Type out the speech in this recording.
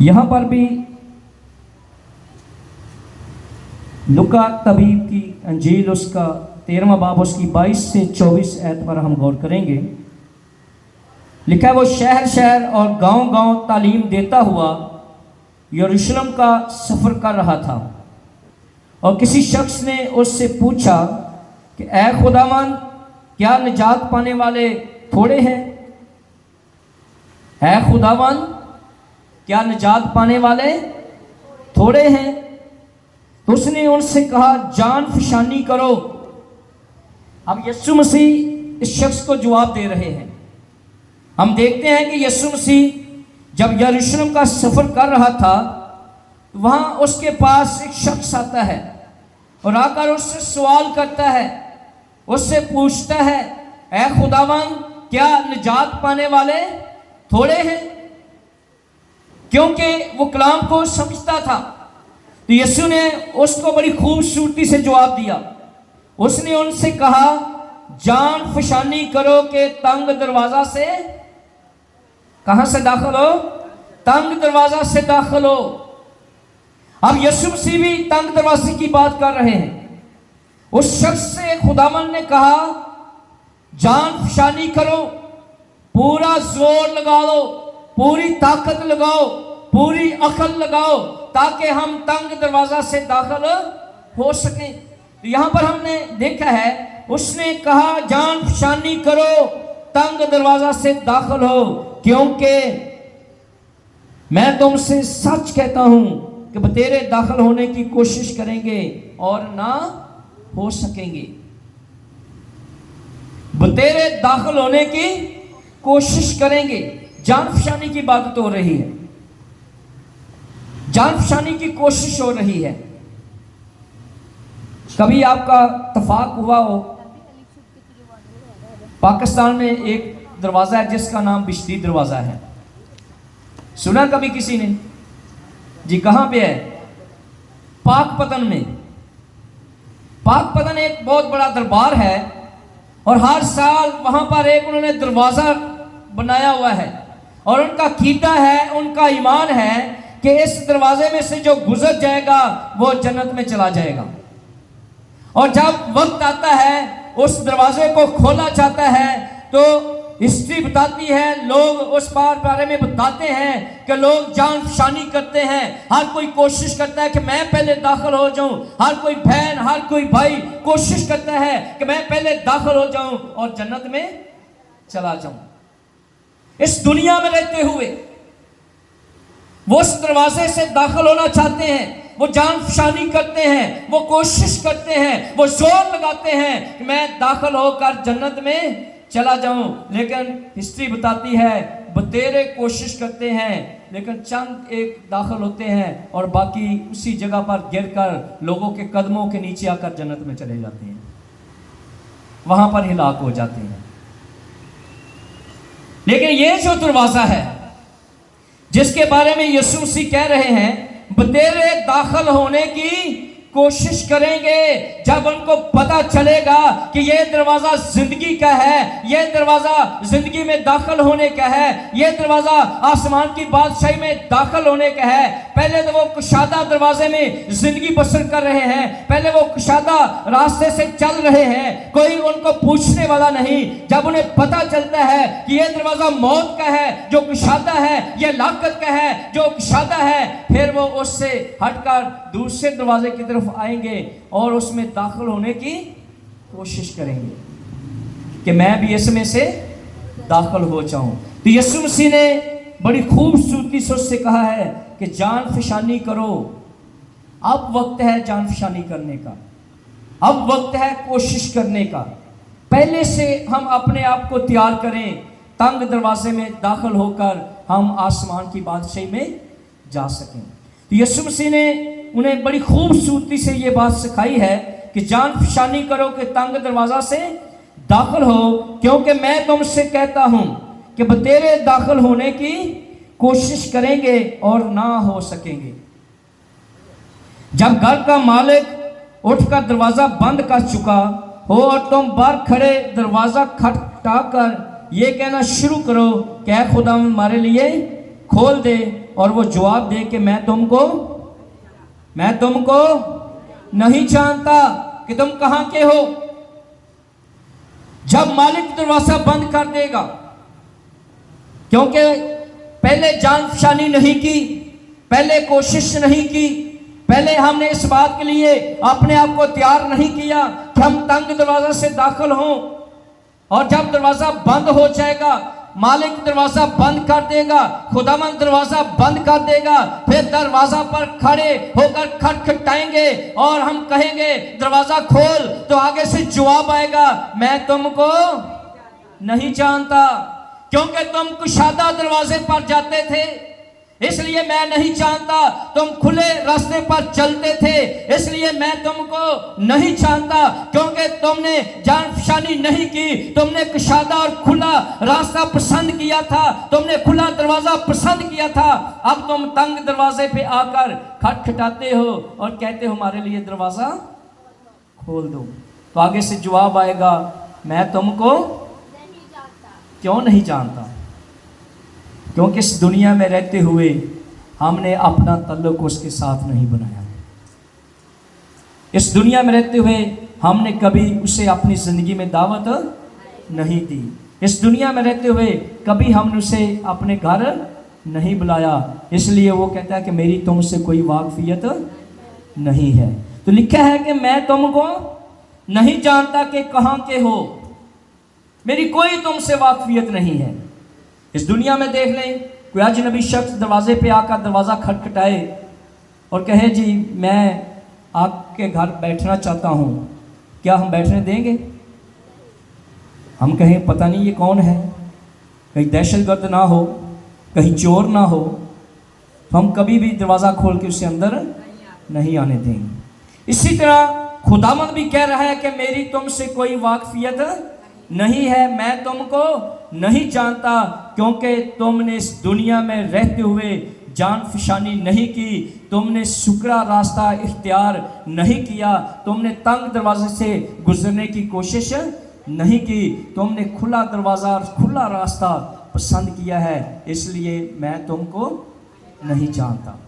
यहाँ पर भी लुका तबीब की अंजील उसका 13वां बाब उसकी 22 से 24 आयत पर हम गौर करेंगे। लिखा है, वो शहर शहर और गांव गांव तालीम देता हुआ यरूशलेम का सफ़र कर रहा था और किसी शख्स ने उससे पूछा कि ऐ खुदावन, क्या निजात पाने वाले थोड़े हैं? ऐ खुदावन, क्या निजात पाने वाले थोड़े हैं? तो उसने उनसे कहा, जान फिशानी करो। अब यीशु मसीह इस शख्स को जवाब दे रहे हैं। हम देखते हैं कि यीशु मसीह जब यरूशलेम का सफ़र कर रहा था, वहाँ उसके पास एक शख्स आता है और आकर उससे सवाल करता है, उससे पूछता है, ऐ खुदावन, क्या निजात पाने वाले थोड़े हैं? क्योंकि वो कलाम को समझता था। तो यीशु ने उसको बड़ी खूबसूरती से जवाब दिया। उसने उनसे कहा, जान फिशानी करो कि तंग दरवाजा से, कहां से दाखिल हो? तंग दरवाजा से दाखिल हो। अब यीशु मसीह भी तंग दरवाजे की बात कर रहे हैं। उस शख्स से खुदावन ने कहा, जान फिशानी करो, पूरा जोर लगाओ, पूरी ताकत लगाओ, पूरी अकल लगाओ, ताकि हम तंग दरवाजा से दाखिल हो सकें। तो यहां पर हमने देखा है, उसने कहा, जान फिशानी करो, तंग दरवाजा से दाखिल हो, क्योंकि मैं तुमसे सच कहता हूं कि बतेरे दाखिल होने की कोशिश करेंगे और ना हो सकेंगे। बतेरे दाखिल होने की कोशिश करेंगे। जान फिशानी की बात तो हो रही है, जान फिशानी की कोशिश हो रही है। कभी आपका इत्तेफाक हुआ हो, पाकिस्तान में एक दरवाजा है जिसका नाम बिश्ती दरवाजा है, सुना कभी किसी ने? जी कहां पे है? पाकपतन में। पाकपतन एक बहुत बड़ा दरबार है और हर साल वहां पर एक उन्होंने दरवाजा बनाया हुआ है और उनका कीदा है, उनका ईमान है कि इस दरवाजे में से जो गुजर जाएगा वो जन्नत में चला जाएगा। और जब वक्त आता है उस दरवाजे को खोला जाता है तो हिस्ट्री बताती है, लोग उस बारे में बताते हैं कि लोग जान फिशानी करते हैं। हर कोई कोशिश करता है कि मैं पहले दाखिल हो जाऊं। हर कोई बहन, हर कोई भाई कोशिश करता है कि मैं पहले दाखिल हो जाऊं और जन्नत में चला जाऊं। इस दुनिया में रहते हुए वो उस दरवाजे से दाखिल होना चाहते हैं, वो जान फिशानी करते हैं, वो कोशिश करते हैं, वो जोर लगाते हैं कि मैं दाखिल होकर जन्नत में चला जाऊं। लेकिन हिस्ट्री बताती है, बतेरे कोशिश करते हैं लेकिन चंद एक दाखिल होते हैं और बाकी उसी जगह पर गिरकर लोगों के कदमों के नीचे आकर जन्नत में चले जाते हैं, वहां पर हिलाक हो जाते हैं। लेकिन ये जो दरवाजा है जिसके बारे में यीशु मसीह कह रहे हैं, बतेरे दाखिल होने की कोशिश करेंगे जब उनको पता चलेगा कि यह दरवाजा जिंदगी का है, यह दरवाजा जिंदगी में दाखिल होने का है, यह दरवाजा आसमान की बादशाही में दाखिल होने का है। पहले तो वो कुशादा दरवाजे में जिंदगी बसर कर रहे हैं, पहले वो कुशादा रास्ते से चल रहे हैं, कोई उनको पूछने वाला नहीं। जब उन्हें पता चलता है कि यह दरवाजा मौत का है, जो कुशादा है, यह लाकत का है, जो कुशादा है, फिर वो उससे हटकर दूसरे दरवाजे की तरफ आएंगे और उसमें दाखिल होने की कोशिश करेंगे कि मैं भी इसमें से दाखिल हो जाऊं। तो यीशु मसीह ने बड़ी खूबसूरती से उससे कहा है कि जान फिशानी करो। अब वक्त है जान फिशानी करने का, अब वक्त है कोशिश करने का। पहले से हम अपने आप को तैयार करें, तंग दरवाजे में दाखिल होकर हम आसमान की बादशाही में जा सकें। तो यीशु मसीह ने उन्हें बड़ी खूबसूरती से ये बात सिखाई है कि जान फिशानी करो कि तंग दरवाजा से दाखिल हो, क्योंकि मैं तुमसे कहता हूं कि बतेरे दाखिल होने की कोशिश करेंगे और ना हो सकेंगे। जब घर का मालिक उठकर दरवाजा बंद कर चुका हो और तुम बाहर खड़े दरवाजा खटखटाकर ये कहना शुरू करो कि ऐ खुदा हमारे लिए खोल दे और वो जवाब दे कि मैं तुमको नहीं जानता कि तुम कहां के हो। जब मालिक दरवाजा बंद कर देगा, क्योंकि पहले जान पहचानी नहीं की, पहले कोशिश नहीं की, पहले हमने इस बात के लिए अपने आप को तैयार नहीं किया कि हम तंग दरवाजा से दाखिल हों, और जब दरवाजा बंद हो जाएगा, मालिक दरवाजा बंद कर देगा, खुदावंद दरवाजा बंद कर देगा, फिर दरवाजा पर खड़े होकर खटखटाएंगे और हम कहेंगे दरवाजा खोल, तो आगे से जवाब आएगा मैं तुमको नहीं जानता, क्योंकि तुम कुशादा दरवाजे पर जाते थे इसलिए मैं नहीं जानता, तुम खुले रास्ते पर चलते थे इसलिए मैं तुमको नहीं जानता, क्योंकि तुमने जान पहचानी नहीं की, तुमने कुशादा और खुला रास्ता पसंद किया था, तुमने खुला दरवाजा पसंद किया था। अब तुम तंग दरवाजे पे आकर खटखटाते हो और कहते हो हमारे लिए दरवाजा खोल दो, तो आगे से जवाब आएगा मैं तुमको क्यों नहीं जानता, क्योंकि इस दुनिया में रहते हुए हमने अपना तल्लुक उसके साथ नहीं बनाया। इस दुनिया में रहते हुए हमने कभी उसे अपनी ज़िंदगी में दावत नहीं दी। इस दुनिया में रहते हुए कभी हमने उसे अपने घर नहीं बुलाया, इसलिए वो कहता है कि मेरी तुमसे कोई वाकफियत नहीं है। तो लिखा है कि मैं तुमको नहीं जानता कि कहाँ के हो, मेरी कोई तुमसे वाकफियत नहीं है। इस दुनिया में देख लें, कोई अजनबी शख्स दरवाजे पे आकर दरवाज़ा खटखटाए और कहे जी मैं आपके घर बैठना चाहता हूँ, क्या हम बैठने देंगे? हम कहें पता नहीं ये कौन है, कहीं दहशतगर्द ना हो, कहीं चोर ना हो, तो हम कभी भी दरवाज़ा खोल के उसे अंदर नहीं आने देंगे। इसी तरह खुदावंद भी कह रहा है कि मेरी तुमसे कोई वाकफियत नहीं है, मैं तुमको नहीं जानता, क्योंकि तुमने इस दुनिया में रहते हुए जान पहचानी नहीं की, तुमने सुकरा रास्ता इख्तियार नहीं किया, तुमने तंग दरवाजे से गुजरने की कोशिश नहीं की, तुमने खुला दरवाज़ा और खुला रास्ता पसंद किया है, इसलिए मैं तुमको नहीं जानता।